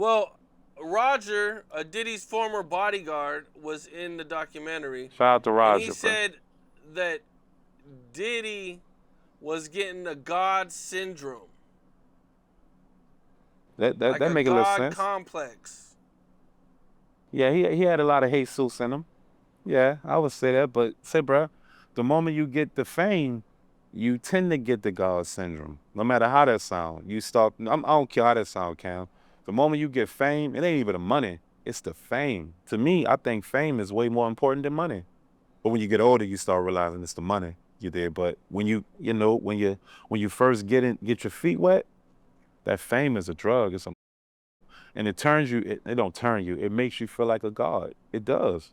Well, Roger, Diddy's former bodyguard, was in the documentary, Shout out to and he Roger, bro. said that Diddy was getting a God syndrome, like That a make a little God sense. complex. Yeah, he had a lot of Jesus in him. Yeah, I would say that. But say, bro, the moment you get the fame, you tend to get the God syndrome. No matter how that sound, you start. I don't care how that sound, Cam. The moment you get fame, it ain't even the money. It's the fame. To me, I think fame is way more important than money. But when you get older, you start realizing it's the money you did. But when when you first get your feet wet, that fame is a drug. And it turns you. It don't turn you. It makes you feel like a god. It does.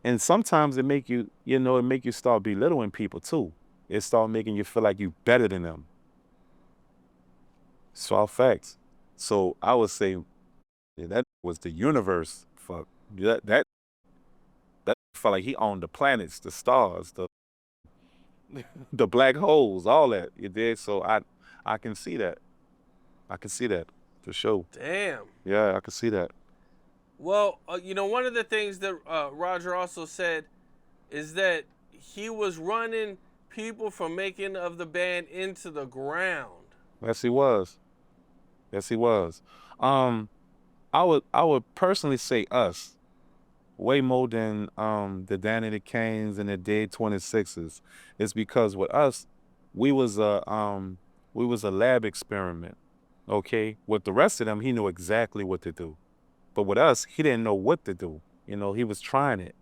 And sometimes it make you start belittling people too. It start making you feel like you better than them. It's all facts. So I would say that was the universe. Fuck that felt like he owned the planets, the stars, the black holes, all that. You did. So I can see that. I can see that for sure. Damn. Yeah, I can see that. Well, one of the things that Roger also said is that he was running people from making of the band into the ground. Yes, he was. Yes, he was. Um, I would personally say us way more than the Danny the Canes and the Dead 26s. It's because with us, we was a lab experiment. Okay, with the rest of them, he knew exactly what to do. But with us, he didn't know what to do. He was trying it.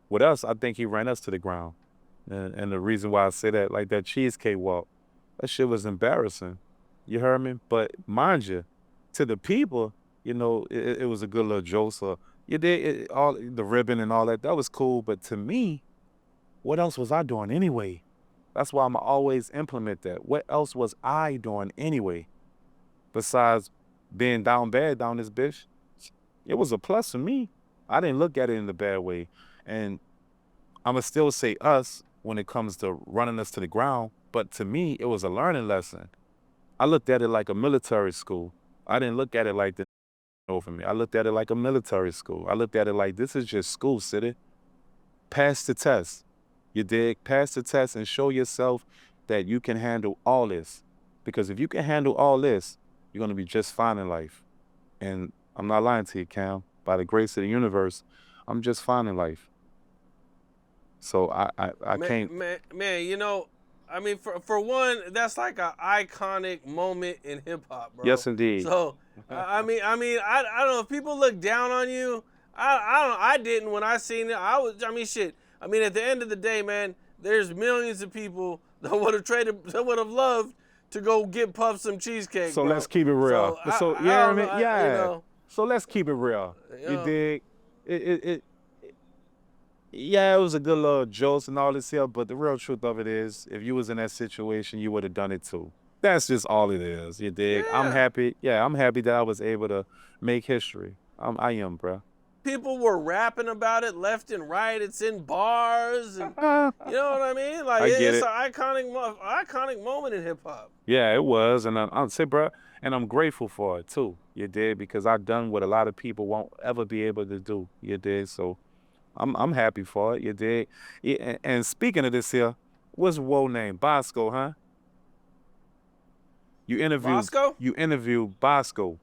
With us, I think he ran us to the ground. And the reason why I say that, like that cheesecake walk, that shit was embarrassing. You heard me? But mind you, to the people, it was a good little joke. So you did all the ribbon and all that. That was cool. But to me, what else was I doing anyway? That's why I'm always implement that. What else was I doing anyway? Besides being down bad down this bitch, it was a plus for me. I didn't look at it in a bad way. And I'ma still say us when it comes to running us to the ground, but to me, it was a learning lesson. I looked at it like a military school. I didn't look at it like the over me. I looked at it like a military school. I looked at it like this is just school, city. Pass the test. You dig? Pass the test and show yourself that you can handle all this. Because if you can handle all this, you're gonna be just fine in life. And I'm not lying to you, Cam. By the grace of the universe, I'm just fine in life. So I Man, can't. man, I mean, for one, that's like an iconic moment in hip hop, bro. Yes, indeed. So, I don't know if people look down on you. I don't. I didn't when I seen it. I mean, shit. I mean, at the end of the day, man, there's millions of people that would have traded, that would have loved to go get Puff some cheesecake, So let's bro. keep it real. So So I yeah, I don't know. mean, yeah. You So let's keep it real. You know, dig? It yeah, it was a good little jokes and all this here, but the real truth of it is, if you was in that situation, you would have done it too. That's just all it is. You dig? I'm yeah. happy. Yeah, I'm happy that I was able to make history. I am, bro. People were rapping about it left and right. It's in bars, and you know what I mean. Like I get it's it. an iconic moment in hip hop. Yeah, it was, and I'll say, bro, and I'm grateful for it too. You did because I done what a lot of people won't ever be able to do. You did, so I'm happy for it. You did. Yeah, and speaking of this here, what's Woe name? Bosco, huh? You interviewed Bosco? you interviewed Bosco.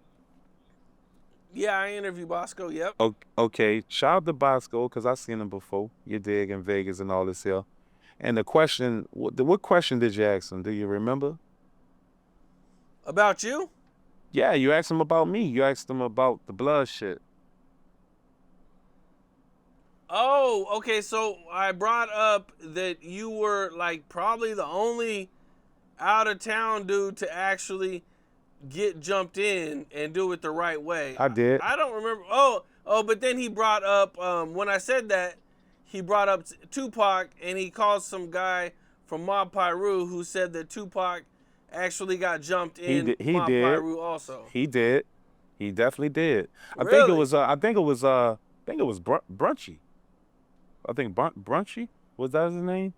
Yeah, I interviewed Bosco. Yep. Okay, shout out to Bosco because I seen him before. You dig in Vegas and all this here. And the question, what question did you ask him? Do you remember? About you? Yeah, you asked him about me. You asked him about the blood shit. Oh, okay. So I brought up that you were like probably the only out of town dude to actually get jumped in and do it the right way. I did. I don't remember. But then he brought up when I said that, he brought up Tupac, and he called some guy from Mob Piru who said that Tupac actually got jumped He in did. He Mob did. Piru also. He did. He definitely did. I think it Really? was. I think it was. I think it was Brunchy. I think Brunchy was that his name.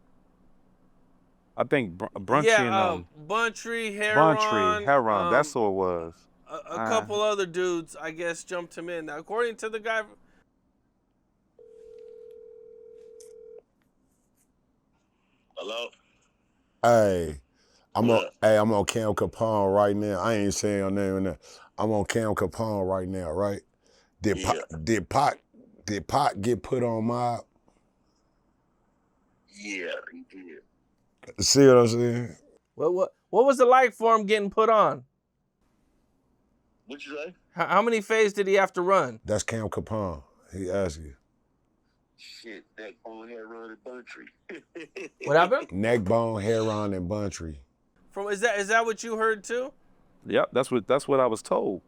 I think Brunchy Yeah, and Buntry, Buntry Heron, Heron. That's who it was. a couple other dudes, I guess, jumped him in. Now, according to the guy. Hello? Hey, I'm on. What? Hey, I'm on Cam Capone right now. I ain't saying your name in there. I'm on Cam Capone right now, right? Did Yeah. Pac get put on mob? Yeah, he did. See what I'm saying? What was it like for him getting put on? What you say? How many phases did he have to run? That's Cam Capone. He asked you. Shit, that phone had run a country. What happened? Neck bone, Heron, and Buntree. Is that what you heard too? Yep, that's what I was told.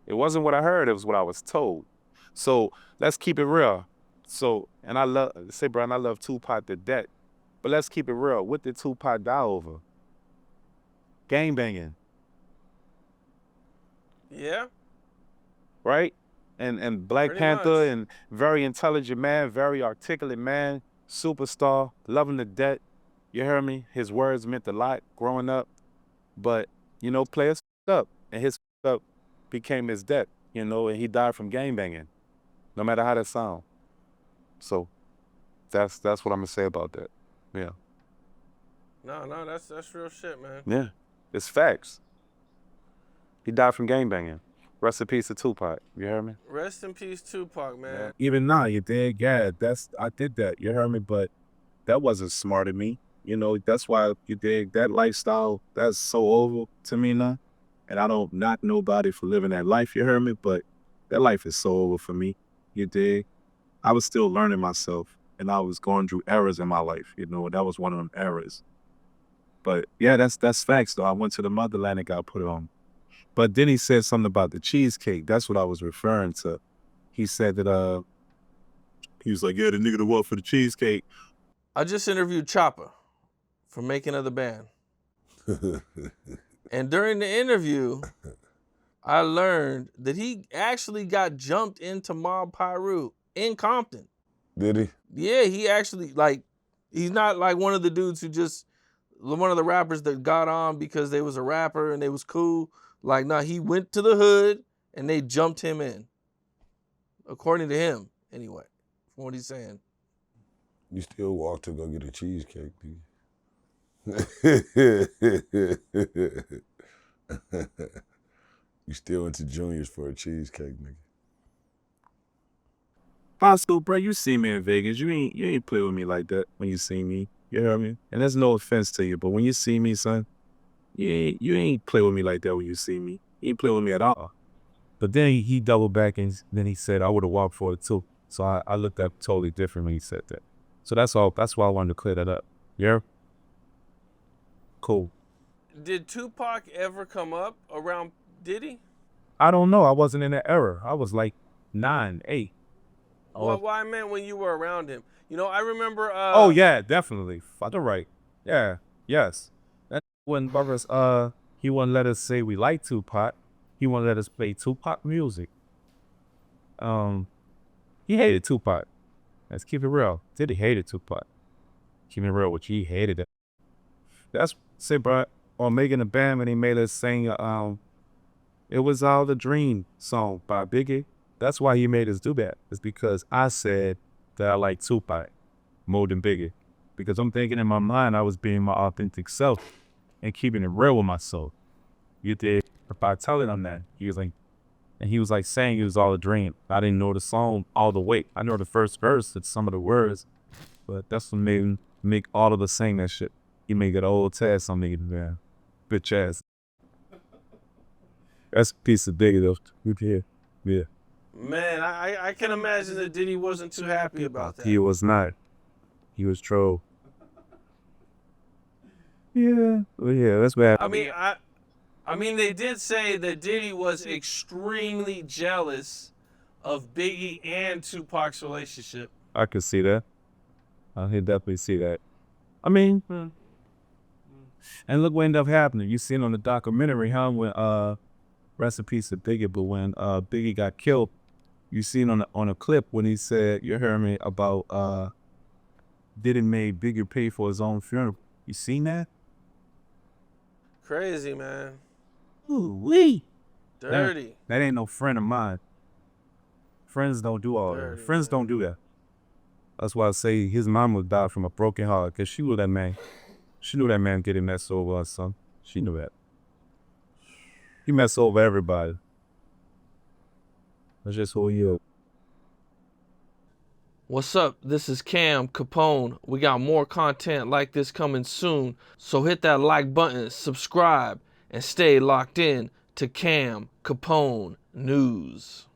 It wasn't what I heard, it was what I was told. So let's keep it real. So, and I love Tupac to death. But let's keep it real. What did Tupac die over? Gangbanging. Yeah. Right? And Black Pretty Panther much. and very intelligent man, very articulate man, superstar, loving to death. You hear me? His words meant a lot growing up. But, players up. And his up became his death, and he died from gangbanging. No matter how that sound. So that's what I'm gonna say about that. Yeah. No, that's real shit, man. Yeah. It's facts. He died from gangbanging. Rest in peace to Tupac. You hear me? Rest in peace, Tupac, man. Yeah. Even now, you dig? Yeah, I did that. You heard me? But that wasn't smart of me. That's why you dig that lifestyle. That's so over to me now. And I don't knock nobody for living that life, you heard me? But that life is so over for me. You dig? I was still learning myself and I was going through errors in my life. That was one of them errors. But yeah, that's facts though. I went to the motherland and got put on. But then he said something about the cheesecake. That's what I was referring to. He said that he was like, yeah, the nigga that walked for the cheesecake. I just interviewed Chopper for Making of the Band. And during the interview, I learned that he actually got jumped into Mob Piru in Compton. Did he? Yeah, he actually, he's not like one of the dudes who just, one of the rappers that got on because they was a rapper and they was cool. No, he went to the hood and they jumped him in. According to him, anyway, from what he's saying. You still walk to go get a cheesecake, dude. You still went to Junior's for a cheesecake, nigga. Boskoe, bro, you see me in Vegas. You ain't play with me like that when you see me. You hear me? And there's no offense to you, but when you see me, son, you ain't play with me like that when you see me. You ain't play with me at all. But then he doubled back and then he said, I would have walked for it too. So I looked at totally different when he said that. So that's all. That's why I wanted to clear that up. Yeah? Cool. Did Tupac ever come up around Diddy? I don't know. I wasn't in that era. I was like 9, 8. Well, I meant when you were around him. I remember. Oh yeah, definitely. Father right. Yeah. Yes. That when brothers he wouldn't let us say we like Tupac. He wouldn't let us play Tupac music. He hated Tupac. Let's keep it real. Diddy hated Tupac. Keep it real with you. He hated it. That's say, bro. On Making a Band when he made us sing It Was All the Dream song by Biggie. That's why he made us do that. It's because I said that I like Tupac more than Biggie. Because I'm thinking in my mind I was being my authentic self and keeping it real with myself. You did by telling him that. He was like saying it was all a dream. I didn't know the song all the way. I know the first verse and some of the words, but that's what made him make all of us sing that shit. He made it old test on me, man. Bitch ass. That's a piece of Biggie though. Yeah. Man, I can imagine that Diddy wasn't too happy about that. He was not. He was troll. Yeah. Well, yeah, that's bad. I mean, they did say that Diddy was extremely jealous of Biggie and Tupac's relationship. I could see that. I could definitely see that. I mean, and look what ended up happening. You seen on the documentary, huh? When rest in peace to Biggie, but when Biggie got killed, you seen on a clip when he said, you heard me about Diddy made Biggie pay for his own funeral. You seen that? Crazy, man. Ooh wee. Dirty. That ain't no friend of mine. Friends don't do all that. Dirty, Friends man. don't do that. That's why I say his mom would die from a broken heart, because she knew that man. She knew that man getting messed over her son. She knew that. He messed over everybody. That's just who he is. What's up? This is Cam Capone. We got more content like this coming soon, so hit that like button, subscribe, and stay locked in to Cam Capone News.